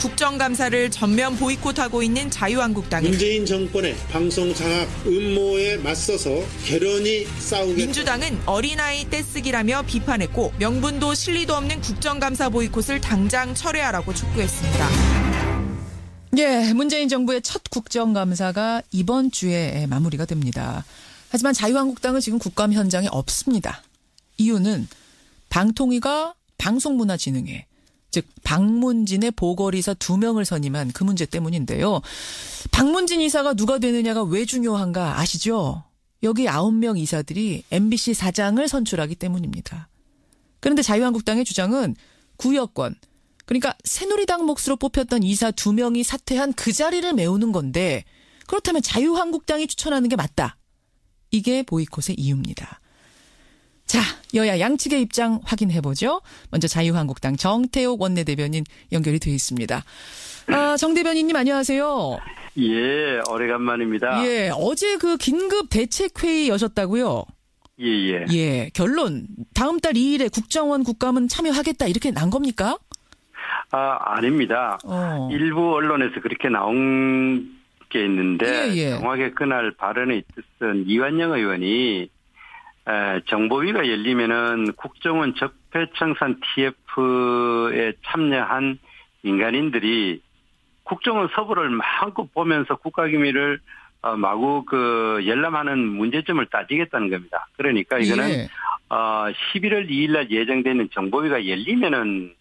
국정감사를 전면 보이콧하고 있는 자유한국당이 문재인 정권의 방송 장악 음모에 맞서서 결연히 싸우겠다. 민주당은 어린아이 떼쓰기라며 비판했고 명분도 실리도 없는 국정감사 보이콧을 당장 철회하라고 촉구했습니다. 예, 문재인 정부의 첫 국정감사가 이번 주에 마무리가 됩니다. 하지만 자유한국당은 지금 국감 현장에 없습니다. 이유는 방통위가 방송문화진흥회, 즉 방문진의 보궐이사 2명을 선임한 그 문제 때문인데요. 방문진 이사가 누가 되느냐가 왜 중요한가 아시죠? 여기 9명 이사들이 MBC 사장을 선출하기 때문입니다. 그런데 자유한국당의 주장은 구여권, 그러니까 새누리당 몫으로 뽑혔던 이사 2명이 사퇴한 그 자리를 메우는 건데 그렇다면 자유한국당이 추천하는 게 맞다. 이게 보이콧의 이유입니다. 자, 여야 양측의 입장 확인해보죠. 먼저 자유한국당 정태욱 원내대변인 연결이 되어 있습니다. 정 대변인님 안녕하세요. 예, 오래간만입니다. 예, 어제 그 긴급 대책회의 여셨다고요? 예. 예, 결론 다음 달 2일에 국정원 국감은 참여하겠다 이렇게 난 겁니까? 아닙니다. 일부 언론에서 그렇게 나온 게 있는데 예. 정확하게 그날 발언의 뜻은 이완영 의원이 정보위가 열리면은 국정원 적폐청산 TF에 참여한 민간인들이 국정원 서부를 마음껏 보면서 국가기밀을 마구 열람하는 문제점을 따지겠다는 겁니다. 그러니까 이거는 11월 2일 날 예정되는 정보위가 열리면은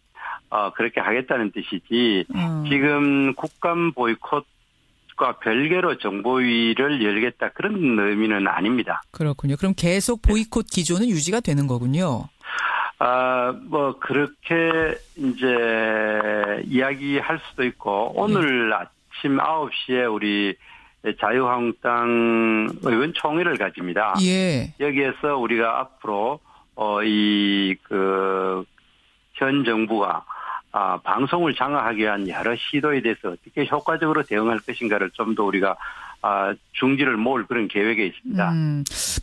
그렇게 하겠다는 뜻이지 지금 국감 보이콧과 별개로 정보위를 열겠다 그런 의미는 아닙니다. 그렇군요. 그럼 계속 보이콧 기조는 유지가 되는 거군요. 그렇게 이제 이야기할 수도 있고 오늘 아침 9시에 우리 자유한국당 의원총회를 가집니다. 예. 여기에서 우리가 앞으로 현 정부가 방송을 장악하기 위한 여러 시도에 대해서 어떻게 효과적으로 대응할 것인가를 좀 더 우리가 중지를 모을 그런 계획에 있습니다.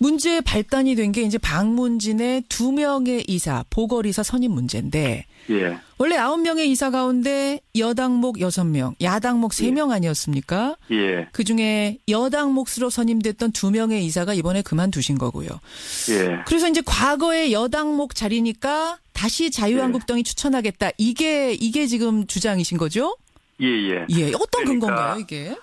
문제 발단이 된 게 이제 방문진의 2명의 이사, 보궐이사 선임 문제인데 예. 원래 9명의 이사 가운데 여당 목 6명, 야당 목 3명 아니었습니까? 예. 그중에 여당 몫으로 선임됐던 2명의 이사가 이번에 그만두신 거고요. 예. 그래서 이제 과거의 여당 목 자리니까 다시 자유한국당이 추천하겠다. 이게 지금 주장이신 거죠? 예. 어떤 근거인가요, 이게?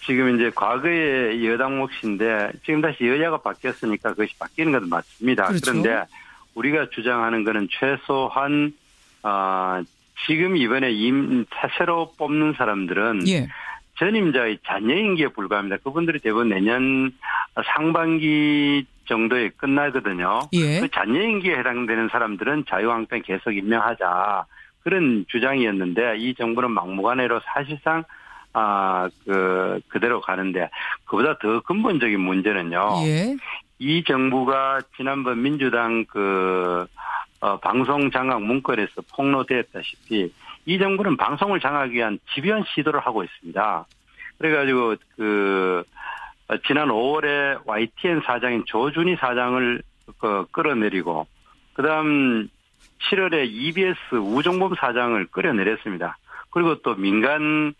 지금 이제 과거의 여당 몫인데 지금 다시 여야가 바뀌었으니까 그것이 바뀌는 건 맞습니다. 그렇죠. 그런데 우리가 주장하는 거는 최소한 지금 이번에 새로 뽑는 사람들은 전임자의 자녀 임기에 불과합니다. 그분들이 대부분 내년 상반기 정도에 끝나거든요. 그 자녀 임기에 해당되는 사람들은 자유한국당 계속 임명하자 그런 주장이었는데 이 정부는 막무가내로 사실상 그대로 가는데 그보다 더 근본적인 문제는요. 이 정부가 지난번 민주당 방송 장악 문건에서 폭로되었다시피 이 정부는 방송을 장악하기 위한 집요한 시도를 하고 있습니다. 그래가지고 지난 5월에 YTN 사장인 조준희 사장을 끌어내리고 그다음 7월에 EBS 우종범 사장을 끌어내렸습니다. 그리고 또 민간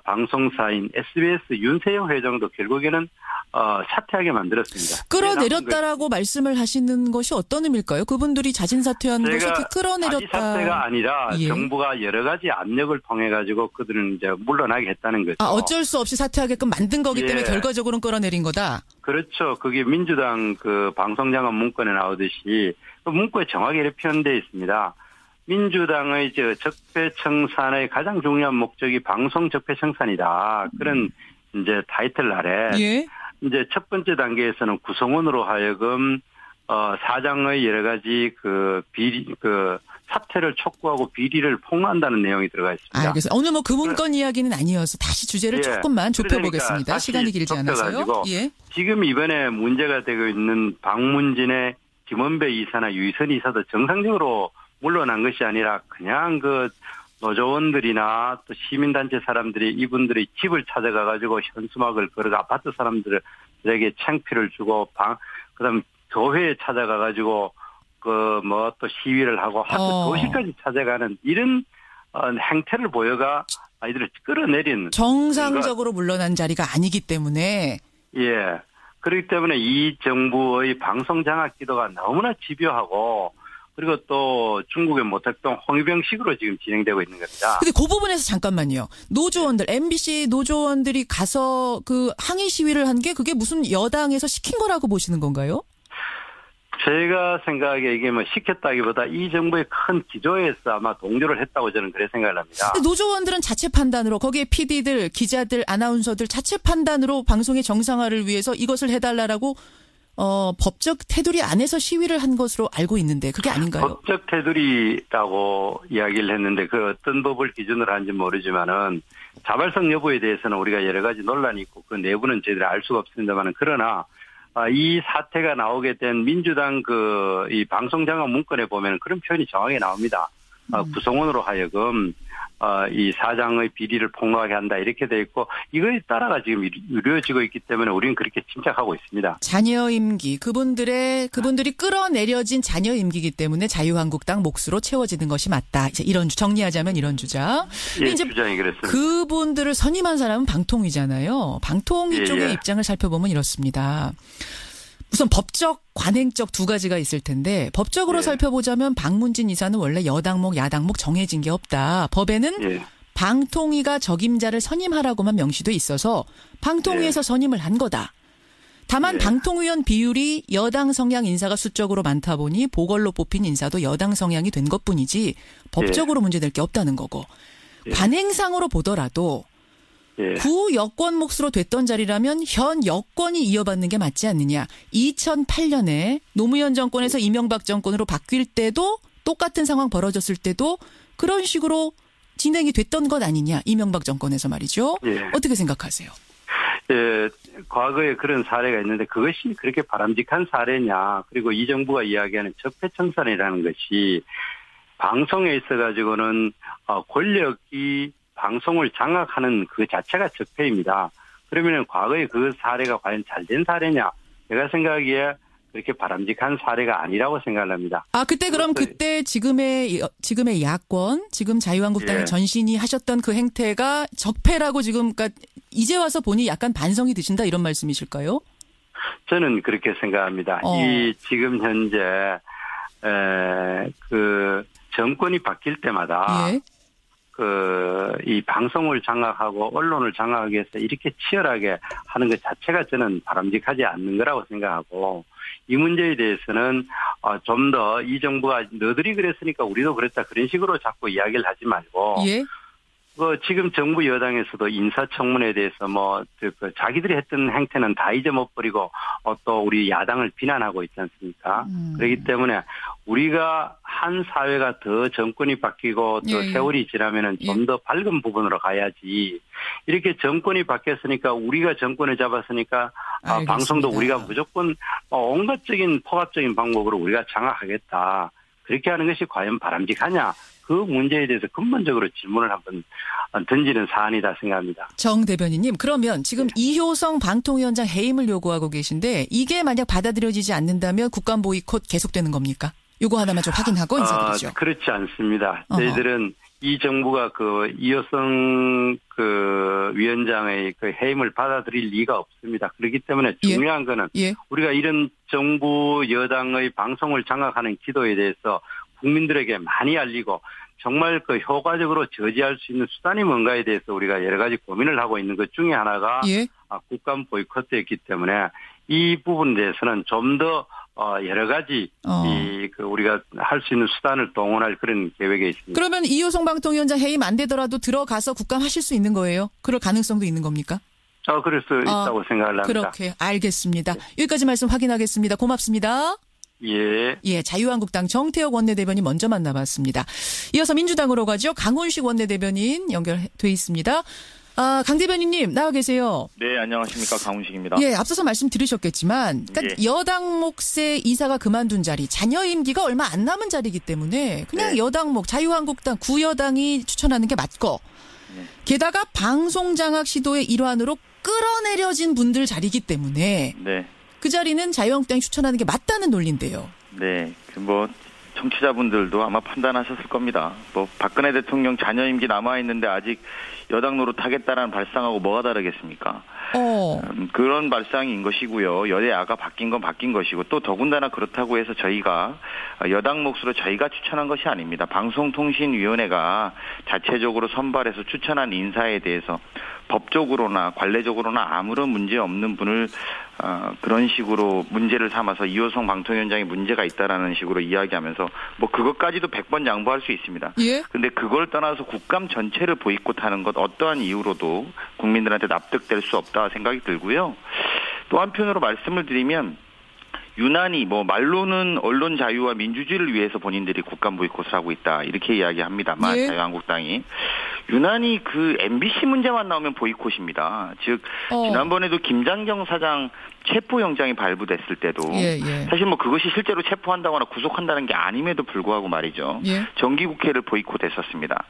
방송사인 SBS 윤세영 회장도 결국에는 사퇴하게 만들었습니다. 끌어내렸다라고 말씀을 하시는 것이 어떤 의미일까요? 그분들이 자진 사퇴한 것이 끌어내렸다. 사퇴가 아니라 정부가 여러 가지 압력을 통해 가지고 그들은 이제 물러나게 했다는 거죠. 어쩔 수 없이 사퇴하게끔 만든 거기 때문에 결과적으로는 끌어내린 거다. 그렇죠. 그게 민주당 방송장악 문건에 나오듯이 그 문구에 정확히 이렇게 표현되어 있습니다. 민주당의 적폐청산의 가장 중요한 목적이 방송 적폐청산이다. 그런 이제 타이틀 아래 이제 첫 번째 단계에서는 구성원으로 하여금 사장의 여러 가지 사퇴를 촉구하고 비리를 폭로한다는 내용이 들어가 있습니다. 알겠습니다. 오늘 그 문건 이야기는 아니어서 다시 주제를 조금만 좁혀보겠습니다. 그러니까 시간이 길지 않아서요. 지금 이번에 문제가 되고 있는 방문진의 김원배 이사나 유희선 이사도 정상적으로 물러난 것이 아니라 그냥 노조원들이나 또 시민단체 사람들이 이분들의 집을 찾아가가지고 현수막을 걸어 아파트 사람들에게 창피를 주고 그다음 교회에 찾아가가지고 또 시위를 하고 도시까지 찾아가는 이런 행태를 보여가 아이들을 끌어내린 정상적으로 물러난 자리가 아니기 때문에 예. 그렇기 때문에 이 정부의 방송 장악 기도가 너무나 집요하고 그리고 또 중국의 모택동 홍위병식으로 지금 진행되고 있는 겁니다. 근데 그 부분에서 잠깐만요. 노조원들, MBC 노조원들이 가서 그 항의 시위를 한 게 그게 무슨 여당에서 시킨 거라고 보시는 건가요? 제가 생각에 이게 뭐 시켰다기보다 이 정부의 큰 기조에서 아마 동조를 했다고 저는 그렇게 생각을 합니다. 노조원들은 자체 판단으로 거기에 PD들, 기자들, 아나운서들 자체 판단으로 방송의 정상화를 위해서 이것을 해달라라고 법적 테두리 안에서 시위를 한 것으로 알고 있는데 그게 아닌가요? 법적 테두리라고 이야기를 했는데 그 어떤 법을 기준으로 하는지 모르지만은 자발성 여부에 대해서는 우리가 여러 가지 논란이 있고 그 내부는 저희들이 알 수가 없습니다만은 그러나 이 사태가 나오게 된 민주당 이 방송 장악 문건에 보면 그런 표현이 정확하게 나옵니다. 구성원으로 하여금 이 사장의 비리를 폭로하게 한다 이렇게 돼 있고 이거에 따라가 지금 이루어지고 있기 때문에 우리는 그렇게 짐작하고 있습니다. 자녀 임기 그분들이 끌어내려진 자녀 임기이기 때문에 자유한국당 몫으로 채워지는 것이 맞다. 이제 이런 정리하자면 이런 주장. 예, 이제 주장이 그랬습니다. 그분들을 선임한 사람은 방통위잖아요. 방통위 예, 쪽의 예. 입장을 살펴보면 이렇습니다. 우선 법적, 관행적 두 가지가 있을 텐데 법적으로 예. 살펴보자면 박문진 이사는 원래 여당목, 야당목 정해진 게 없다. 법에는 예. 방통위가 적임자를 선임하라고만 명시돼 있어서 방통위에서 예. 선임을 한 거다. 다만 예. 방통위원 비율이 여당 성향 인사가 수적으로 많다 보니 보궐로 뽑힌 인사도 여당 성향이 된 것뿐이지 법적으로 문제될 게 없다는 거고. 예. 관행상으로 보더라도 예. 구 여권 몫으로 됐던 자리라면 현 여권이 이어받는 게 맞지 않느냐. 2008년에 노무현 정권에서 이명박 정권으로 바뀔 때도 똑같은 상황 벌어졌을 때도 그런 식으로 진행이 됐던 것 아니냐. 이명박 정권에서 말이죠. 예. 어떻게 생각하세요? 예, 과거에 그런 사례가 있는데 그것이 그렇게 바람직한 사례냐. 그리고 이 정부가 이야기하는 적폐청산이라는 것이 방송에 있어가지고는 권력이 방송을 장악하는 그 자체가 적폐입니다. 그러면 과거에 그 사례가 과연 잘된 사례냐? 제가 생각하기에 그렇게 바람직한 사례가 아니라고 생각을 합니다. 그때 그럼 그때 지금의 야권, 지금 자유한국당의 예. 전신이 하셨던 그 행태가 적폐라고 지금 그러니까 이제 와서 보니 약간 반성이 드신다 이런 말씀이실까요? 저는 그렇게 생각합니다. 이 지금 현재 그 정권이 바뀔 때마다 예. 이 방송을 장악하고 언론을 장악하기 위해서 이렇게 치열하게 하는 것 자체가 저는 바람직하지 않는 거라고 생각하고 이 문제에 대해서는 좀 더 이 정부가 너들이 그랬으니까 우리도 그랬다 그런 식으로 자꾸 이야기를 하지 말고 예. 지금 정부 여당에서도 인사청문회에 대해서 자기들이 했던 행태는 다 잊어먹버리고 또 우리 야당을 비난하고 있지 않습니까? 그렇기 때문에 우리가 한 사회가 더 정권이 바뀌고 또 예. 세월이 지나면은 좀 더 밝은 부분으로 가야지. 이렇게 정권이 바뀌었으니까 우리가 정권을 잡았으니까 알겠습니다. 방송도 우리가 무조건 온갖적인 포괄적인 방법으로 우리가 장악하겠다. 그렇게 하는 것이 과연 바람직하냐? 그 문제에 대해서 근본적으로 질문을 한번 던지는 사안이다 생각합니다. 정 대변인님, 그러면 지금 이효성 방통위원장 해임을 요구하고 계신데 이게 만약 받아들여지지 않는다면 국감 보이콧 계속되는 겁니까? 요거 하나만 좀 확인하고 인사드리죠. 그렇지 않습니다. 저희들은 이 정부가 이효성 위원장의 해임을 받아들일 리가 없습니다. 그렇기 때문에 중요한 거는 우리가 이런 정부 여당의 방송을 장악하는 기도에 대해서 국민들에게 많이 알리고 정말 효과적으로 저지할 수 있는 수단이 뭔가에 대해서 우리가 여러 가지 고민을 하고 있는 것 중에 하나가 국감 보이콧이었기 때문에 이 부분에 대해서는 좀 더 여러 가지 우리가 할 수 있는 수단을 동원할 그런 계획에 있습니다. 그러면 이효성 방통위원장 해임 안 되더라도 들어가서 국감 하실 수 있는 거예요? 그럴 가능성도 있는 겁니까? 그럴 수 있다고 생각을 합니다. 그렇게 알겠습니다. 여기까지 말씀 확인하겠습니다. 고맙습니다. 예. 자유한국당 정태혁 원내대변인 먼저 만나봤습니다. 이어서 민주당으로 가죠. 강훈식 원내대변인 연결돼 있습니다. 강 대변인님 나와 계세요. 네, 안녕하십니까. 강훈식입니다. 예, 앞서서 말씀 들으셨겠지만 그러니까 여당 몫의 이사가 그만둔 자리, 자녀 임기가 얼마 안 남은 자리이기 때문에 그냥 여당 몫, 자유한국당, 구여당이 추천하는 게 맞고 게다가 방송 장악 시도의 일환으로 끌어내려진 분들 자리이기 때문에 그 자리는 자유한국당이 추천하는 게 맞다는 논리인데요. 네, 청취자분들도 아마 판단하셨을 겁니다. 뭐 박근혜 대통령 자녀 임기 남아 있는데 아직 여당 노릇하겠다라는 발상하고 뭐가 다르겠습니까? 그런 발상인 것이고요. 여야가 바뀐 건 바뀐 것이고 또 더군다나 그렇다고 해서 저희가 여당 몫으로 저희가 추천한 것이 아닙니다. 방송통신위원회가 자체적으로 선발해서 추천한 인사에 대해서 법적으로나 관례적으로나 아무런 문제 없는 분을 그런 식으로 문제를 삼아서 이호성 방통위원장이 문제가 있다라는 식으로 이야기하면서 뭐 그것까지도 100번 양보할 수 있습니다. 예? 근데 그걸 떠나서 국감 전체를 보이콧하는 것 어떠한 이유로도 국민들한테 납득될 수 없다 생각이 들고요. 또 한편으로 말씀을 드리면 유난히 뭐 말로는 언론 자유와 민주주의를 위해서 본인들이 국감 보이콧을 하고 있다 이렇게 이야기합니다만 예? 자유한국당이 유난히 그 MBC 문제만 나오면 보이콧입니다. 즉 지난번에도 김장경 사장 체포영장이 발부됐을 때도 사실 뭐 그것이 실제로 체포한다거나 구속한다는 게 아님에도 불구하고 말이죠. 정기국회를 보이콧했었습니다.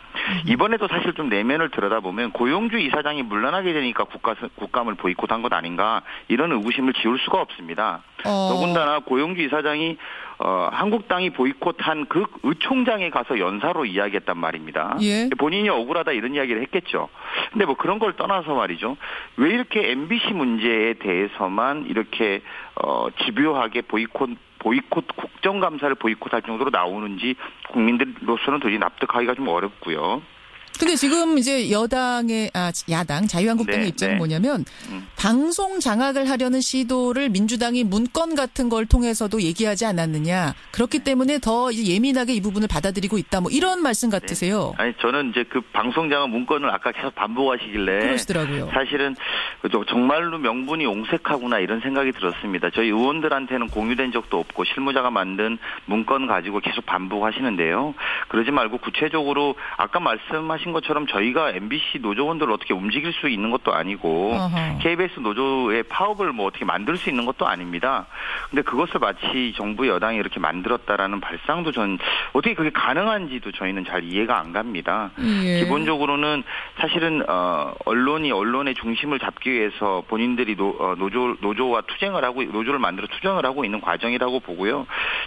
이번에도 사실 좀 내면을 들여다보면 고용주 이사장이 물러나게 되니까 국감을 보이콧한 것 아닌가 이런 의구심을 지울 수가 없습니다. 더군다나 고용주 이사장이 한국당이 보이콧한 그 의총장에 가서 연사로 이야기했단 말입니다. 본인이 억울하다 이런 이야기를 했겠죠. 근데 뭐 그런 걸 떠나서 말이죠. 왜 이렇게 MBC 문제에 대해서만 이렇게 집요하게 보이콧 국정감사를 보이콧할 정도로 나오는지 국민들로서는 도저히 납득하기가 좀 어렵고요. 근데 지금 이제 야당 자유한국당의 입장은 뭐냐면 방송 장악을 하려는 시도를 민주당이 문건 같은 걸 통해서도 얘기하지 않았느냐. 그렇기 때문에 더 이제 예민하게 이 부분을 받아들이고 있다. 뭐 이런 말씀 같으세요. 아니 저는 이제 그 방송 장악 문건을 아까 계속 반복하시길래 그러시더라고요. 사실은 정말로 명분이 옹색하구나 이런 생각이 들었습니다. 저희 의원들한테는 공유된 적도 없고 실무자가 만든 문건 가지고 계속 반복하시는데요. 그러지 말고 구체적으로 아까 말씀하신 것처럼 저희가 MBC 노조원들을 어떻게 움직일 수 있는 것도 아니고 KBS 노조의 파업을 뭐 어떻게 만들 수 있는 것도 아닙니다. 근데 그것을 마치 정부 여당이 이렇게 만들었다라는 발상도 전 어떻게 그게 가능한지도 저희는 잘 이해가 안 갑니다. 기본적으로는 사실은 언론의 중심을 잡기 위해서 본인들이 노조와 투쟁을 하고 노조를 만들어 투쟁을 하고 있는 과정이라고 보고요.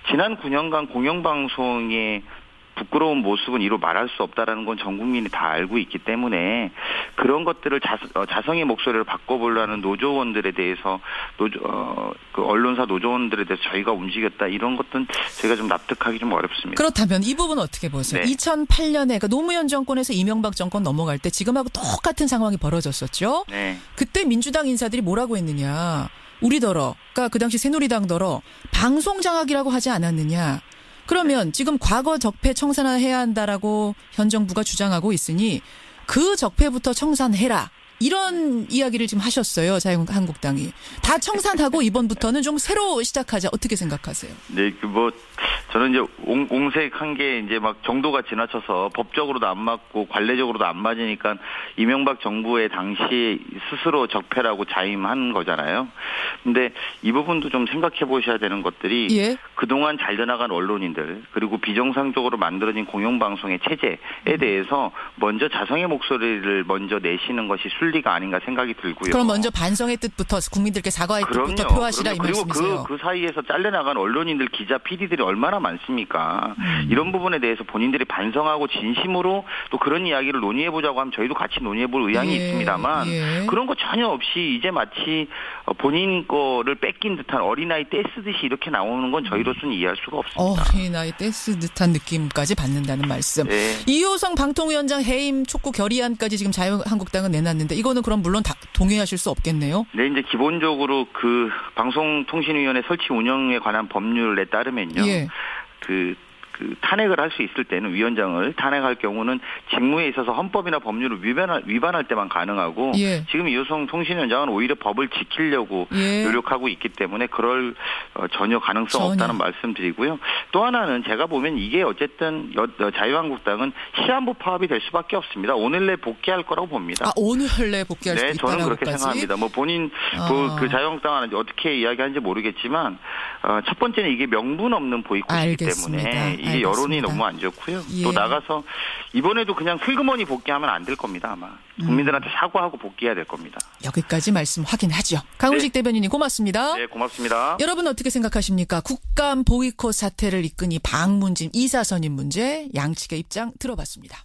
지난 9년간 공영방송의 부끄러운 모습은 이로 말할 수 없다라는 건 전 국민이 다 알고 있기 때문에 그런 것들을 자성의 목소리를 바꿔보려는 노조원들에 대해서 그 언론사 노조원들에 대해서 저희가 움직였다 이런 것들은 저희가 좀 납득하기 좀 어렵습니다. 그렇다면 이 부분 어떻게 보세요? 2008년에 그러니까 노무현 정권에서 이명박 정권 넘어갈 때 지금하고 똑같은 상황이 벌어졌었죠. 그때 민주당 인사들이 뭐라고 했느냐. 우리더러 그러니까 그 당시 새누리당더러 방송 장악이라고 하지 않았느냐. 그러면 지금 과거 적폐 청산해야 한다라고 현 정부가 주장하고 있으니 그 적폐부터 청산해라. 이런 이야기를 지금 하셨어요. 자유한국당이. 다 청산하고 이번부터는 좀 새로 시작하자. 어떻게 생각하세요? 네, 저는 이제 옹색한 게 이제 막 정도가 지나쳐서 법적으로도 안 맞고 관례적으로도 안 맞으니까 이명박 정부의 당시 스스로 적폐라고 자임한 거잖아요. 근데 이 부분도 좀 생각해 보셔야 되는 것들이 그동안 잘 되나간 언론인들 그리고 비정상적으로 만들어진 공영방송의 체제에 대해서 먼저 자성의 목소리를 먼저 내시는 것이 순리가 아닌가 생각이 들고요. 그럼 먼저 반성의 뜻부터 국민들께 사과의 뜻부터 표하시라 이 말씀이세요. 그리고 그 사이에서 잘려나간 언론인들 기자 PD들이 얼마나 많습니까. 이런 부분에 대해서 본인들이 반성하고 진심으로 또 그런 이야기를 논의해보자고 하면 저희도 같이 논의해볼 의향이 있습니다만 그런 거 전혀 없이 이제 마치 본인 거를 뺏긴 듯한 어린아이 떼쓰듯이 이렇게 나오는 건 저희로서는 이해할 수가 없습니다. 어린아이 떼쓰 듯한 느낌까지 받는다는 말씀. 이호성 방통위원장 해임 촉구 결의안까지 지금 자유한국당은 내놨는데 이거는 그럼 물론 다 동의하실 수 없겠네요. 네, 이제 기본적으로 그 방송통신위원회 설치 운영에 관한 법률에 따르면요. 그 탄핵을 할 수 있을 때는 위원장을 탄핵할 경우는 직무에 있어서 헌법이나 법률을 위반할 때만 가능하고 지금 이호성 통신위원장은 오히려 법을 지키려고 노력하고 있기 때문에 그럴 전혀 가능성 없다는 말씀드리고요. 또 하나는 제가 보면 이게 어쨌든 자유한국당은 시한부 파업이 될 수밖에 없습니다. 오늘 내 복귀할 거라고 봅니다. 오늘 내 복귀할 수 있다는 저는 그렇게 생각합니다. 뭐 본인 그 자유한국당은 어떻게 이야기하는지 모르겠지만 첫 번째는 이게 명분 없는 보이콧이기 때문에 이게 알겠습니다. 여론이 너무 안 좋고요. 예. 또 나가서 이번에도 그냥 슬그머니 복귀하면 안 될 겁니다. 아마 국민들한테 사과하고 복귀해야 될 겁니다. 여기까지 말씀 확인하죠. 강훈식 네. 대변인님 고맙습니다. 네, 고맙습니다. 여러분 어떻게 생각하십니까? 국감 보이콧 사태를 이끈 이 방문진 이사선임 문제 양측의 입장 들어봤습니다.